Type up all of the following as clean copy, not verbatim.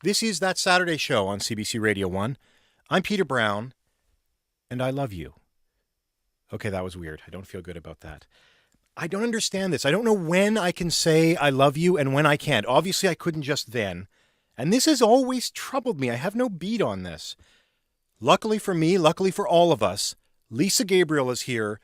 This is That Saturday Show on CBC Radio 1. I'm Peter Brown, and I love you. Okay, that was weird. I don't feel good about that. I don't understand this. I don't know when I can say I love you and when I can't. Obviously, I couldn't just then. And this has always troubled me. I have no beat on this. Luckily for me, luckily for all of us, Lisa Gabriel is here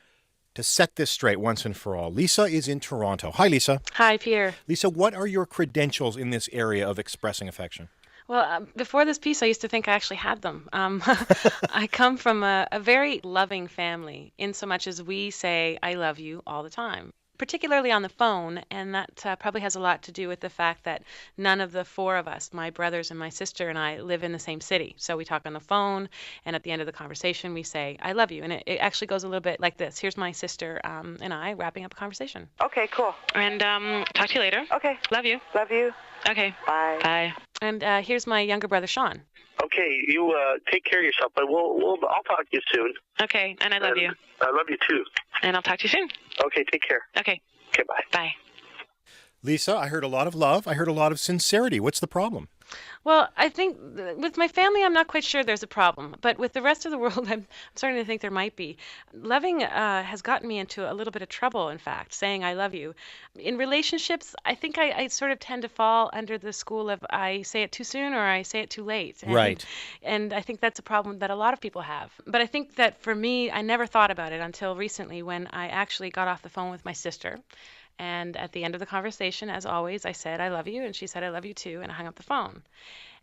to set this straight once and for all. Lisa is in Toronto. Hi, Lisa. Hi, Peter. Lisa, what are your credentials in this area of expressing affection? Well, before this piece, I used to think I actually had them. I come from a very loving family in so much as we say, I love you all the time, particularly on the phone. And that probably has a lot to do with the fact that none of the four of us, my brothers and my sister and I, live in the same city. So we talk on the phone, and at the end of the conversation, we say, I love you. And it actually goes a little bit like this. Here's my sister and I wrapping up a conversation. Okay, cool. And talk to you later. Okay. Love you. Love you. Okay. Bye. Bye. And here's my younger brother, Sean. Okay, you take care of yourself, but I'll talk to you soon. Okay, and I love you. I love you too. And I'll talk to you soon. Okay, take care. Okay. Okay, bye. Bye. Lisa, I heard a lot of love. I heard a lot of sincerity. What's the problem? Well, I think with my family, I'm not quite sure there's a problem. But with the rest of the world, I'm starting to think there might be. Loving has gotten me into a little bit of trouble, in fact, saying I love you. In relationships, I think I sort of tend to fall under the school of I say it too soon or I say it too late. Right. And I think that's a problem that a lot of people have. But I think that for me, I never thought about it until recently when I actually got off the phone with my sister. And at the end of the conversation, as always, I said, I love you. And she said, I love you too. And I hung up the phone.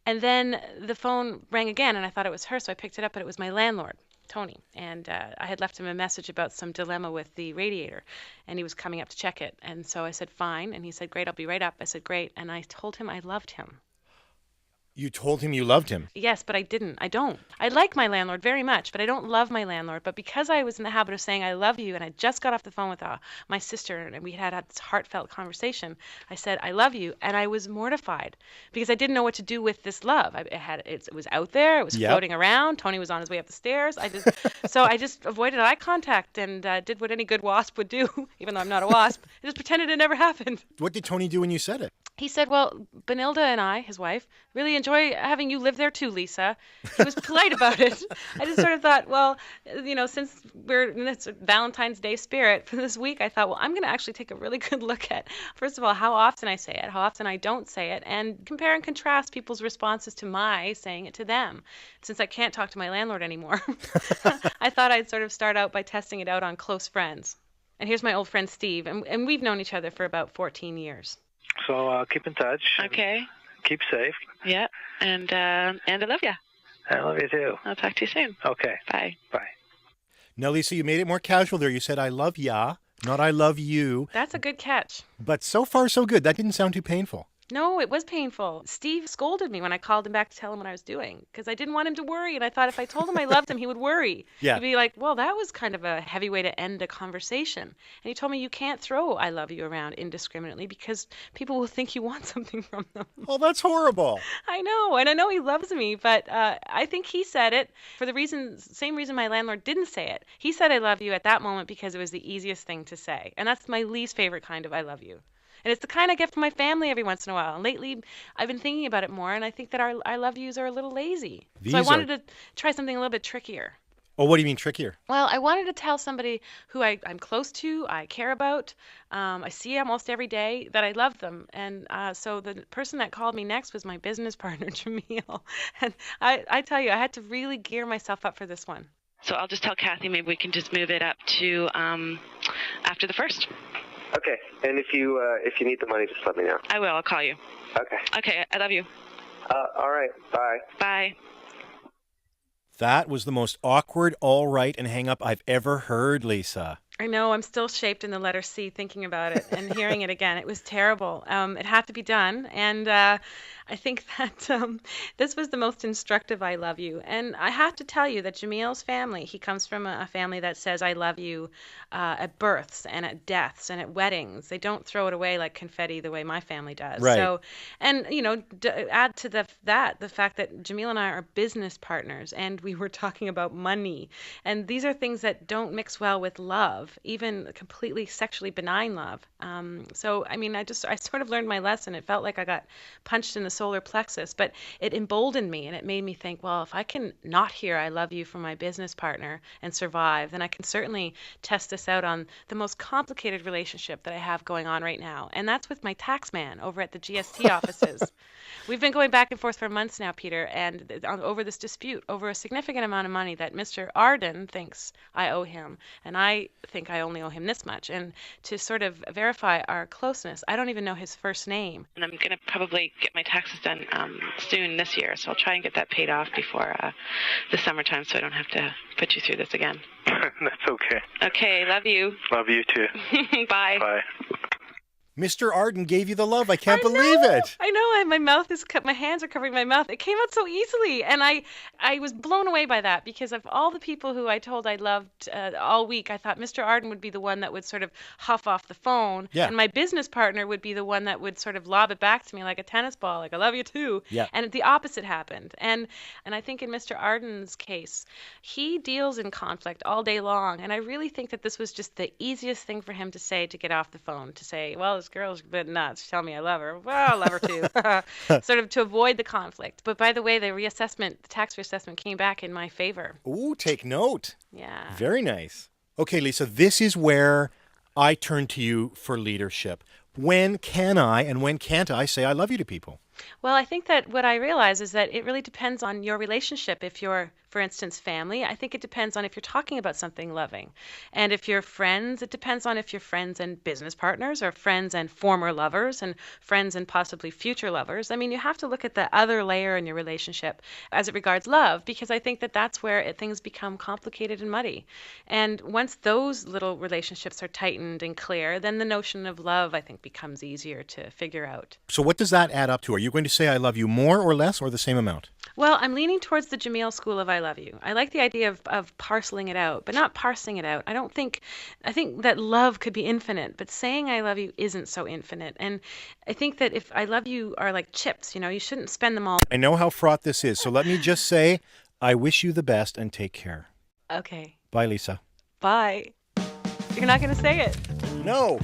And then the phone rang again, and I thought it was her. So I picked it up, but it was my landlord, Tony. And I had left him a message about some dilemma with the radiator. And he was coming up to check it. And so I said, fine. And he said, great, I'll be right up. I said, great. And I told him I loved him. You told him you loved him. Yes, but I didn't. I don't. I like my landlord very much, but I don't love my landlord. But because I was in the habit of saying I love you, and I just got off the phone with my sister, and we had this heartfelt conversation, I said I love you, and I was mortified because I didn't know what to do with this love. It was out there. It was floating around. Tony was on his way up the stairs. So I just avoided eye contact and did what any good wasp would do, even though I'm not a wasp. I just pretended it never happened. What did Tony do when you said it? He said, well, Benilda and I, his wife, really enjoy having you live there too, Lisa. He was polite about it. I just sort of thought, well, since we're in this Valentine's Day spirit for this week, I thought, well, I'm going to actually take a really good look at, first of all, how often I say it, how often I don't say it, and compare and contrast people's responses to my saying it to them. Since I can't talk to my landlord anymore, I thought I'd sort of start out by testing it out on close friends. And here's my old friend Steve, and we've known each other for about 14 years. So keep in touch. Okay. Keep safe. Yeah. And I love you. I love you too. I'll talk to you soon. Okay. Bye. Bye. Now, Lisa, you made it more casual there. You said, I love ya, not I love you. That's a good catch. But so far, so good. That didn't sound too painful. No, it was painful. Steve scolded me when I called him back to tell him what I was doing because I didn't want him to worry. And I thought if I told him I loved him, he would worry. Yeah. He'd be like, well, that was kind of a heavy way to end a conversation. And he told me you can't throw I love you around indiscriminately because people will think you want something from them. Oh, that's horrible. I know. And I know he loves me, but I think he said it for the same reason my landlord didn't say it. He said I love you at that moment because it was the easiest thing to say. And that's my least favorite kind of I love you. And it's the kind I get from my family every once in a while. And lately, I've been thinking about it more, and I think that our I love yous are a little lazy. So I wanted to try something a little bit trickier. Oh, what do you mean trickier? Well, I wanted to tell somebody who I'm close to, I care about, I see almost every day, that I love them. And so the person that called me next was my business partner, Jamil. And I tell you, I had to really gear myself up for this one. So I'll just tell Kathy maybe we can just move it up to after the 1st. Okay. And if you need the money, just let me know. I will. I'll call you. Okay. Okay. I love you. All right. Bye. Bye. That was the most awkward all right and hang up I've ever heard, Lisa. I know. I'm still shaped in the letter C thinking about it and hearing it again. It was terrible. It had to be done. And I think that this was the most instructive I love you. And I have to tell you that Jamil's family, he comes from a family that says I love you at births and at deaths and at weddings. They don't throw it away like confetti the way my family does. Right. So, and, add to the fact that Jamil and I are business partners and we were talking about money. And these are things that don't mix well with love, even completely sexually benign love. So, I mean, I sort of learned my lesson. It felt like I got punched in the solar plexus, but it emboldened me and it made me think, well, if I can not hear I love you from my business partner and survive, then I can certainly test this out on the most complicated relationship that I have going on right now. And that's with my tax man over at the GST offices. We've been going back and forth for months now, Peter, and over this dispute over a significant amount of money that Mr. Arden thinks I owe him, and I think I only owe him this much. And to sort of verify our closeness, I don't even know his first name. And I'm going to probably get my taxes done soon this year, so I'll try and get that paid off before the summertime so I don't have to put you through this again. That's okay. Okay, love you. Love you too. Bye. Bye. Mr. Arden gave you the love. I can't believe it. I know. My mouth is cut. My hands are covering my mouth. It came out so easily, and I was blown away by that because of all the people who I told I loved all week. I thought Mr. Arden would be the one that would sort of huff off the phone, Yeah. and my business partner would be the one that would sort of lob it back to me like a tennis ball, like I love you too. Yeah. And the opposite happened. And I think in Mr. Arden's case, he deals in conflict all day long, and I really think that this was just the easiest thing for him to say to get off the phone. To say, well, this girl's a bit nuts. Tell me I love her. Well, I love her too. Sort of to avoid the conflict. But by the way, the tax reassessment came back in my favor. Ooh, take note. Yeah. Very nice. Okay, Lisa, this is where I turn to you for leadership. When can I and when can't I say I love you to people? Well, I think that what I realize is that it really depends on your relationship. If you're, for instance, family, I think it depends on if you're talking about something loving. And if you're friends, it depends on if you're friends and business partners or friends and former lovers and friends and possibly future lovers. I mean, you have to look at the other layer in your relationship as it regards love, because I think that that's where things become complicated and muddy. And once those little relationships are tightened and clear, then the notion of love, I think, becomes easier to figure out. So what does that add up to? Are you going to say I love you more or less or the same amount? Well, I'm leaning towards the Jamil school of I love you. I like the idea of parceling it out, but not parsing it out. I think that love could be infinite, but saying I love you isn't so infinite. And I think that if I love you are like chips, you shouldn't spend them all. I know how fraught this is, so let me just say I wish you the best and take care. Okay. Bye, Lisa. Bye. You're not going to say it. No.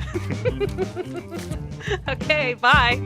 Okay, bye.